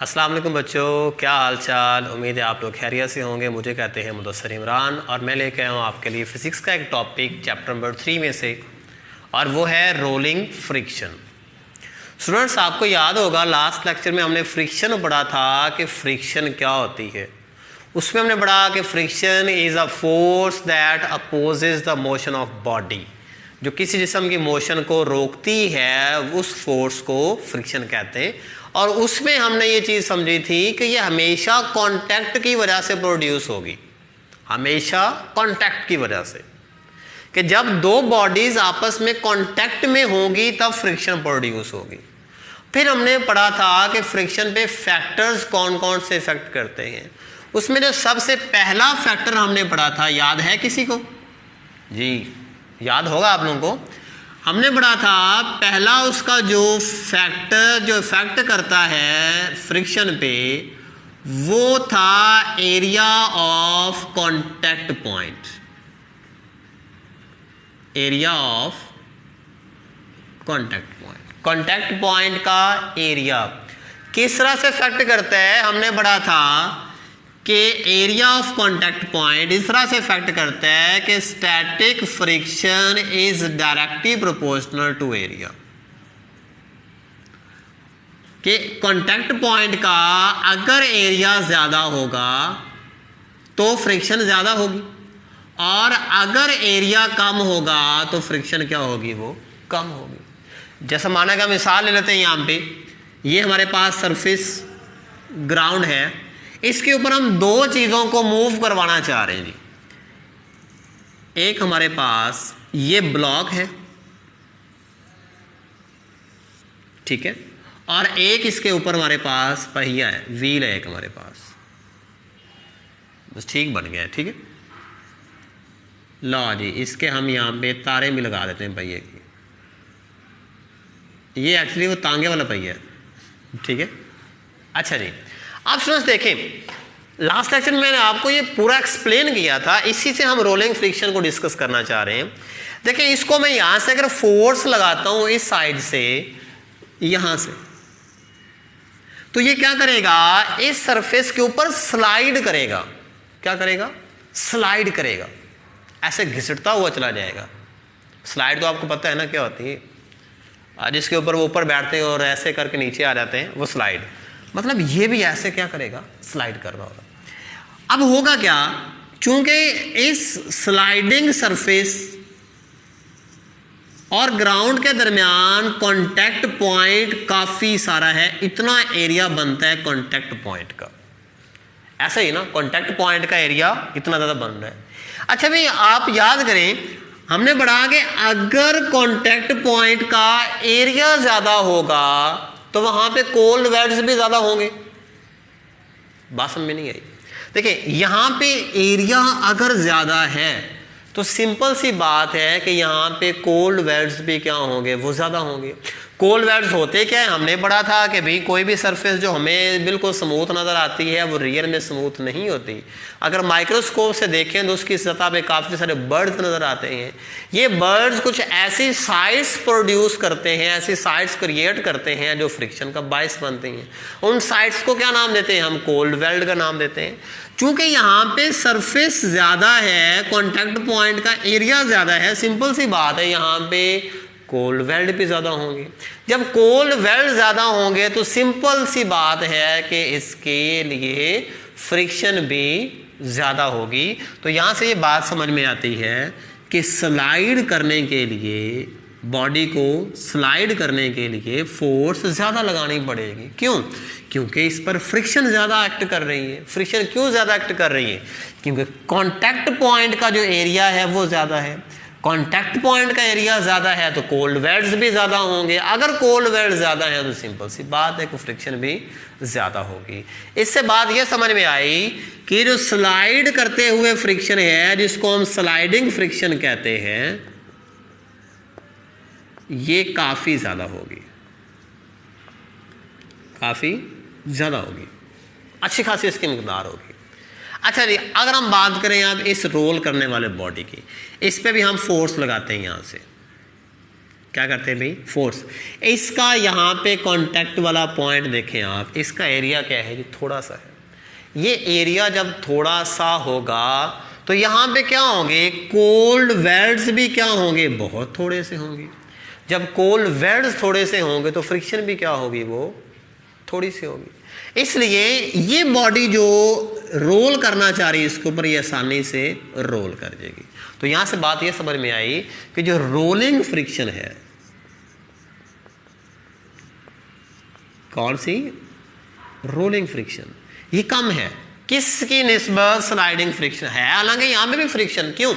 अस्सलाम वालेकुम बच्चों, क्या हाल चाल। उम्मीद है आप लोग खैरियत से होंगे। मुझे कहते हैं मुदस्सिर इमरान और मैं लेके आया हूँ आपके लिए फ़िज़िक्स का एक टॉपिक चैप्टर नंबर 3 में से, और वो है रोलिंग फ्रिक्शन। स्टूडेंट्स, आपको याद होगा लास्ट लेक्चर में हमने फ्रिक्शन पढ़ा था कि फ्रिक्शन क्या होती है। उसमें हमने पढ़ा कि friction is a force that opposes the motion of body. जो किसी जिस्म की मोशन को रोकती है उस फोर्स को फ्रिक्शन कहते हैं। और उसमें हमने ये चीज़ समझी थी कि ये हमेशा कांटेक्ट की वजह से प्रोड्यूस होगी, हमेशा कांटेक्ट की वजह से, कि जब दो बॉडीज आपस में कांटेक्ट में होंगी तब फ्रिक्शन प्रोड्यूस होगी। फिर हमने पढ़ा था कि फ्रिक्शन पे फैक्टर्स कौन कौन से इफेक्ट करते हैं। उसमें जो सबसे पहला फैक्टर हमने पढ़ा था, याद है किसी को? जी याद होगा आप लोगों को। हमने पढ़ा था पहला उसका जो फैक्टर जो इफेक्ट करता है फ्रिक्शन पे, वो था area of contact point. Area of contact point, contact point का एरिया किस तरह से इफेक्ट करता है। हमने पढ़ा था कि एरिया ऑफ कांटेक्ट पॉइंट इस तरह से इफेक्ट करता है कि static friction is directly proportional to area. कि कांटेक्ट पॉइंट का अगर एरिया ज्यादा होगा तो फ्रिक्शन ज्यादा होगी, और अगर एरिया कम होगा तो फ्रिक्शन क्या होगी, वो कम होगी। जैसा माना का मिसाल ले लेते हैं, यहाँ पे ये हमारे पास सरफेस ग्राउंड है, इसके ऊपर हम दो चीज़ों को मूव करवाना चाह रहे हैं जी। एक हमारे पास ये ब्लॉक है, ठीक है, और एक इसके ऊपर हमारे पास पहिया है, व्हील है एक हमारे पास। बस ठीक बन गया है, ठीक है। लो जी, इसके हम यहाँ पे तारे भी लगा देते हैं पहिए की। ये एक्चुअली वो तांगे वाला पहिया है, ठीक है। अच्छा जी, आप स्टूडेंट्स देखें, लास्ट लेक्चर में मैंने आपको ये पूरा एक्सप्लेन किया था, इसी से हम रोलिंग फ्रिक्शन को डिस्कस करना चाह रहे हैं। देखें, इसको मैं यहां से अगर फोर्स लगाता हूं इस साइड से, यहां से, तो ये क्या करेगा, इस सरफेस के ऊपर स्लाइड करेगा। क्या करेगा? स्लाइड करेगा, ऐसे घिसटता हुआ चला जाएगा। स्लाइड तो आपको पता है ना क्या होती है, जिसके ऊपर वो ऊपर बैठते हैं और ऐसे करके नीचे आ जाते हैं, वो स्लाइड। मतलब ये भी ऐसे क्या करेगा, स्लाइड कर रहा होगा। अब होगा क्या, चूंकि इस स्लाइडिंग सरफेस और ग्राउंड के दरमियान कांटेक्ट पॉइंट काफी सारा है, इतना एरिया बनता है कांटेक्ट पॉइंट का। ऐसा ही ना, कांटेक्ट पॉइंट का एरिया इतना ज्यादा बन रहा है। अच्छा भाई, आप याद करें, हमने बढ़ा के अगर कांटेक्ट पॉइंट का एरिया ज्यादा होगा तो वहां पे कोल्ड वेल्स भी ज्यादा होंगे। बात समझ में नहीं आई? देखिए, यहां पे एरिया अगर ज्यादा है तो सिंपल सी बात है कि यहां पे कोल्ड वेल्स भी क्या होंगे, वो ज्यादा होंगे। कोल्ड वेल्स होते क्या है, हमने पढ़ा था कि भाई कोई भी सरफेस जो हमें बिल्कुल स्मूथ नजर आती है वो रियल में स्मूथ नहीं होती। अगर माइक्रोस्कोप से देखें तो उसकी सतह पे काफ़ी सारे बर्ड्स नज़र आते हैं। ये बर्ड्स कुछ ऐसी साइट्स प्रोड्यूस करते हैं, ऐसी साइट्स क्रिएट करते हैं जो फ्रिक्शन का बायस बनते हैं। उन साइट्स को क्या नाम देते हैं हम? कोल्ड वेल्ड का नाम देते हैं। चूंकि यहाँ पे सरफेस ज़्यादा है, कॉन्टैक्ट पॉइंट का एरिया ज़्यादा है, सिंपल सी बात है यहाँ पे कोल्ड वेल्ड भी ज़्यादा होंगे। जब कोल्ड वेल्ड ज़्यादा होंगे तो सिंपल सी बात है कि इसके लिए फ्रिक्शन भी ज़्यादा होगी। तो यहाँ से ये बात समझ में आती है कि स्लाइड करने के लिए, बॉडी को स्लाइड करने के लिए फोर्स ज़्यादा लगानी पड़ेगी। क्यों? क्योंकि इस पर फ्रिक्शन ज़्यादा एक्ट कर रही है। फ्रिक्शन क्यों ज़्यादा एक्ट कर रही है? क्योंकि कॉन्टैक्ट पॉइंट का जो एरिया है वो ज़्यादा है। कॉन्टैक्ट पॉइंट का एरिया ज़्यादा है तो कोल्ड वेल्स भी ज़्यादा होंगे। अगर कोल्ड वेल्स ज़्यादा है तो सिंपल सी बात है कि फ्रिक्शन भी ज़्यादा होगी। इससे बात यह समझ में आई कि जो स्लाइड करते हुए फ्रिक्शन है, जिसको हम स्लाइडिंग फ्रिक्शन कहते हैं, ये काफ़ी ज़्यादा होगी, काफ़ी ज़्यादा होगी, अच्छी खासी इसकी मिकदार होगी। अच्छा जी, अगर हम बात करें अब इस रोल करने वाले बॉडी की, इस पे भी हम फोर्स लगाते हैं यहाँ से, क्या करते हैं भाई, फोर्स। इसका यहाँ पे कांटेक्ट वाला पॉइंट देखें आप, इसका एरिया क्या है जी, थोड़ा सा है। ये एरिया जब थोड़ा सा होगा तो यहाँ पे क्या होंगे, कोल्ड वेल्ड्स भी क्या होंगे, बहुत थोड़े से होंगे। जब कोल्ड वेल्ड्स थोड़े से होंगे तो फ्रिक्शन भी क्या होगी, वो थोड़ी सी होगी। इसलिए ये बॉडी जो रोल करना चाह रही है इसके ऊपर, ये आसानी से रोल कर देगी। तो यहां से बात ये समझ में आई कि जो रोलिंग फ्रिक्शन है, कौन सी, रोलिंग फ्रिक्शन, ये कम है किसकी निस्बत, स्लाइडिंग फ्रिक्शन है। हालांकि यहां पे भी फ्रिक्शन, क्यों,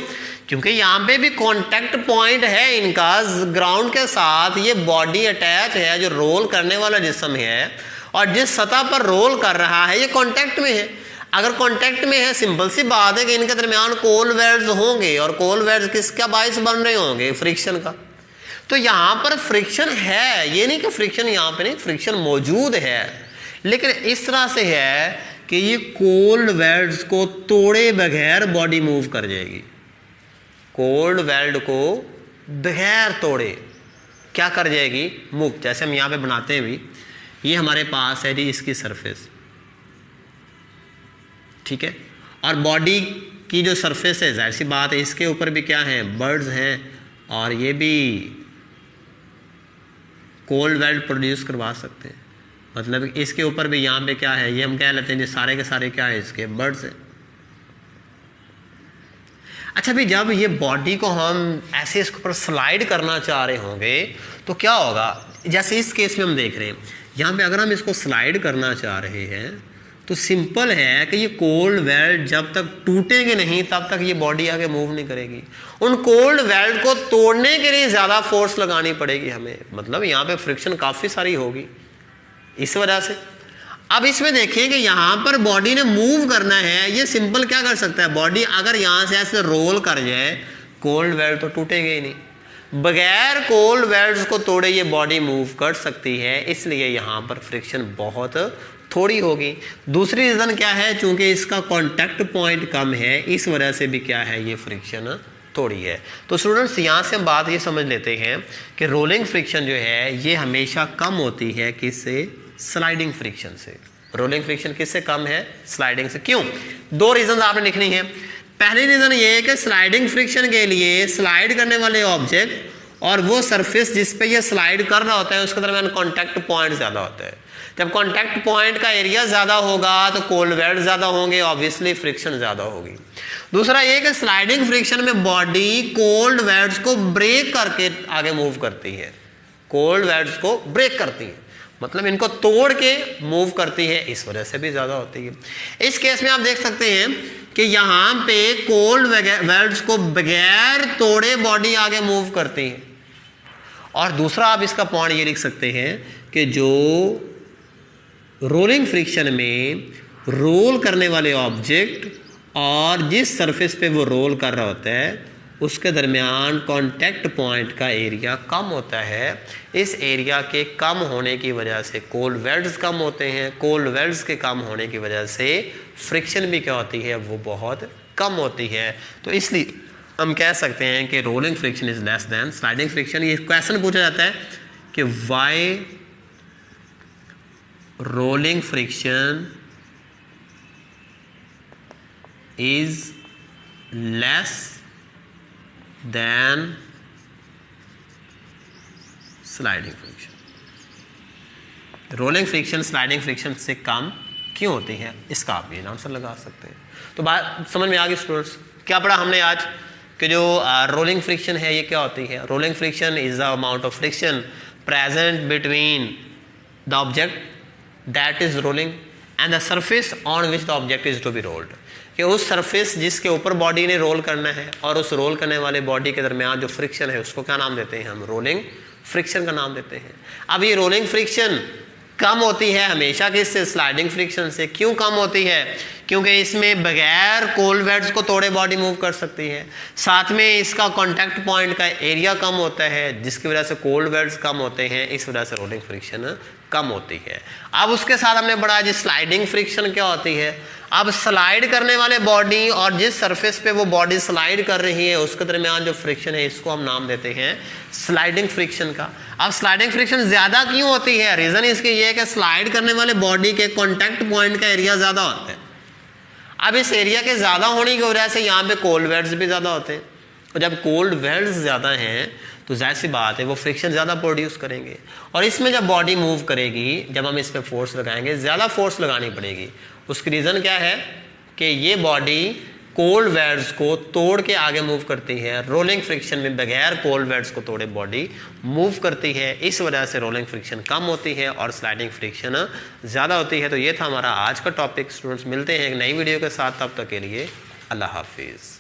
क्योंकि यहां पे भी कांटेक्ट पॉइंट है इनका ग्राउंड के साथ, ये बॉडी अटैच है, जो रोल करने वाला जिस्म है और जिस सतह पर रोल कर रहा है ये कांटेक्ट में है। अगर कांटेक्ट में है, सिंपल सी बात है कि इनके दरमियान कोल्ड वेल्ड्स होंगे, और कोल्ड वेल्ड्स किसका बायस बन रहे होंगे, फ्रिक्शन का। तो यहां पर फ्रिक्शन है, ये नहीं कि फ्रिक्शन यहां पे नहीं, फ्रिक्शन मौजूद है, लेकिन इस तरह से है कि ये कोल्ड वेल्ड्स को तोड़े बगैर बॉडी मूव कर जाएगी। कोल्ड वेल्ड को बगैर तोड़े क्या कर जाएगी, मूव। जैसे हम यहां पे बनाते हैं भी, ये हमारे पास है जी इसकी सरफेस, ठीक है, और बॉडी की जो सरफेस है, जाहिर सी बात है इसके ऊपर भी क्या है, बर्ड्स हैं, और ये भी कोल्ड वेल्ड प्रोड्यूस करवा सकते हैं। मतलब इसके ऊपर भी यहाँ पे क्या है, ये हम कह लेते हैं, ये सारे के सारे क्या है, इसके बर्ड्स हैं। अच्छा भी जब ये बॉडी को हम ऐसे इसके ऊपर स्लाइड करना चाह रहे होंगे तो क्या होगा, जैसे इस केस में हम देख रहे हैं, यहाँ पे अगर हम इसको स्लाइड करना चाह रहे हैं तो सिंपल है कि ये कोल्ड वेल्ड जब तक टूटेंगे नहीं तब तक ये बॉडी आगे मूव नहीं करेगी। उन कोल्ड वेल्ड को तोड़ने के लिए ज़्यादा फोर्स लगानी पड़ेगी हमें, मतलब यहाँ पे फ्रिक्शन काफ़ी सारी होगी इस वजह से। अब इसमें देखिए कि यहाँ पर बॉडी ने मूव करना है, ये सिंपल क्या कर सकता है, बॉडी अगर यहाँ से ऐसे रोल कर जाए, कोल्ड वेल्ड तो टूटेंगे ही नहीं, बगैर कोल्ड वेल्ड्स को तोड़े ये बॉडी मूव कर सकती है, इसलिए यहाँ पर फ्रिक्शन बहुत थोड़ी होगी। दूसरी रीज़न क्या है, चूंकि इसका कांटेक्ट पॉइंट कम है, इस वजह से भी क्या है, ये फ्रिक्शन थोड़ी है। तो स्टूडेंट्स यहाँ से हम बात ये समझ लेते हैं कि रोलिंग फ्रिक्शन जो है ये हमेशा कम होती है किससे, स्लाइडिंग फ्रिक्शन से। रोलिंग फ्रिक्शन किससे कम है, स्लाइडिंग से। क्यों, दो रीजन आपने लिखनी है। पहली रीजन ये है कि स्लाइडिंग फ्रिक्शन के लिए स्लाइड करने वाले ऑब्जेक्ट और वो सरफेस जिस पे ये स्लाइड कर रहा होता है उसके दरमियान कॉन्टैक्ट पॉइंट ज्यादा होता है। जब कॉन्टैक्ट पॉइंट का एरिया ज्यादा होगा तो कोल्ड वेल्ड ज्यादा होंगे, ऑब्वियसली फ्रिक्शन ज्यादा होगी। दूसरा ये कि स्लाइडिंग फ्रिक्शन में बॉडी कोल्ड वेल्ड्स को ब्रेक करके आगे मूव करती है, कोल्ड वेल्ड्स को ब्रेक करती है, मतलब इनको तोड़ के मूव करती है, इस वजह से भी ज्यादा होती है। इस केस में आप देख सकते हैं कि यहाँ पे कोल्ड वेल्ड्स को बगैर तोड़े बॉडी आगे मूव करती है। और दूसरा आप इसका पॉइंट ये लिख सकते हैं कि जो रोलिंग फ्रिक्शन में रोल करने वाले ऑब्जेक्ट और जिस सरफेस पे वो रोल कर रहा होता है उसके दरमियान कांटेक्ट पॉइंट का एरिया कम होता है। इस एरिया के कम होने की वजह से कोल्ड वेल्ड्स कम होते हैं, कोल्ड वेल्ड्स के कम होने की वजह से फ्रिक्शन भी क्या होती है, वो बहुत कम होती है। तो इसलिए हम कह सकते हैं कि rolling friction is less than sliding friction. ये क्वेश्चन पूछा जाता है कि why rolling friction is less than sliding friction. Rolling friction sliding friction से कम क्यों होती है, इसका आप ये आंसर लगा सकते हैं। तो बात समझ में आ गई स्टूडेंट्स। क्या पढ़ा हमने आज कि जो रोलिंग फ्रिक्शन है ये क्या होती है। Rolling friction is the amount of friction present between the object that is rolling and the surface on which the object is to be rolled, कि उस सरफेस जिसके ऊपर बॉडी ने रोल करना है और उस रोल करने वाले बॉडी के दरमियान जो फ्रिक्शन है उसको क्या नाम देते हैं, हम रोलिंग फ्रिक्शन का नाम देते हैं। अब ये रोलिंग फ्रिक्शन कम होती है हमेशा किससे, स्लाइडिंग फ्रिक्शन से। क्यों कम होती है, क्योंकि इसमें बगैर कोल्ड वेल्ड्स को तोड़े बॉडी मूव कर सकती है, साथ में इसका कांटेक्ट पॉइंट का एरिया कम होता है जिसकी वजह से कोल्ड वेल्ड्स कम होते हैं, इस वजह से रोलिंग फ्रिक्शन कम होती है। अब उसके साथ हमने पढ़ा जी स्लाइडिंग फ्रिक्शन क्या होती है। अब स्लाइड करने वाले बॉडी और जिस सरफेस पे वो बॉडी स्लाइड कर रही है उसके दरमियान जो फ्रिक्शन है इसको हम नाम देते हैं स्लाइडिंग फ्रिक्शन का। अब स्लाइडिंग फ्रिक्शन ज्यादा क्यों होती है? रीजन इसके ये है कि स्लाइड करने वाले बॉडी के कॉन्टैक्ट पॉइंट का एरिया ज्यादा होता है। अब इस एरिया के ज्यादा होने की वजह से यहाँ पे कोल्ड वेट्स भी ज्यादा होते हैं, और जब कोल्ड वेट्स ज्यादा हैं तो जाहिर सी बात है वो फ्रिक्शन ज़्यादा प्रोड्यूस करेंगे, और इसमें जब बॉडी मूव करेगी, जब हम इस पर फोर्स लगाएंगे ज़्यादा फोर्स लगानी पड़ेगी। उसकी रीज़न क्या है कि ये बॉडी कोल्ड वेट्स को तोड़ के आगे मूव करती है। रोलिंग फ्रिक्शन में बगैर कोल्ड वेट्स को तोड़े बॉडी मूव करती है, इस वजह से रोलिंग फ्रिक्शन कम होती है और स्लाइडिंग फ्रिक्शन ज़्यादा होती है। तो ये था हमारा आज का टॉपिक। स्टूडेंट्स मिलते हैं एक नई वीडियो के साथ, तब तक के लिए अल्लाह हाफिज़।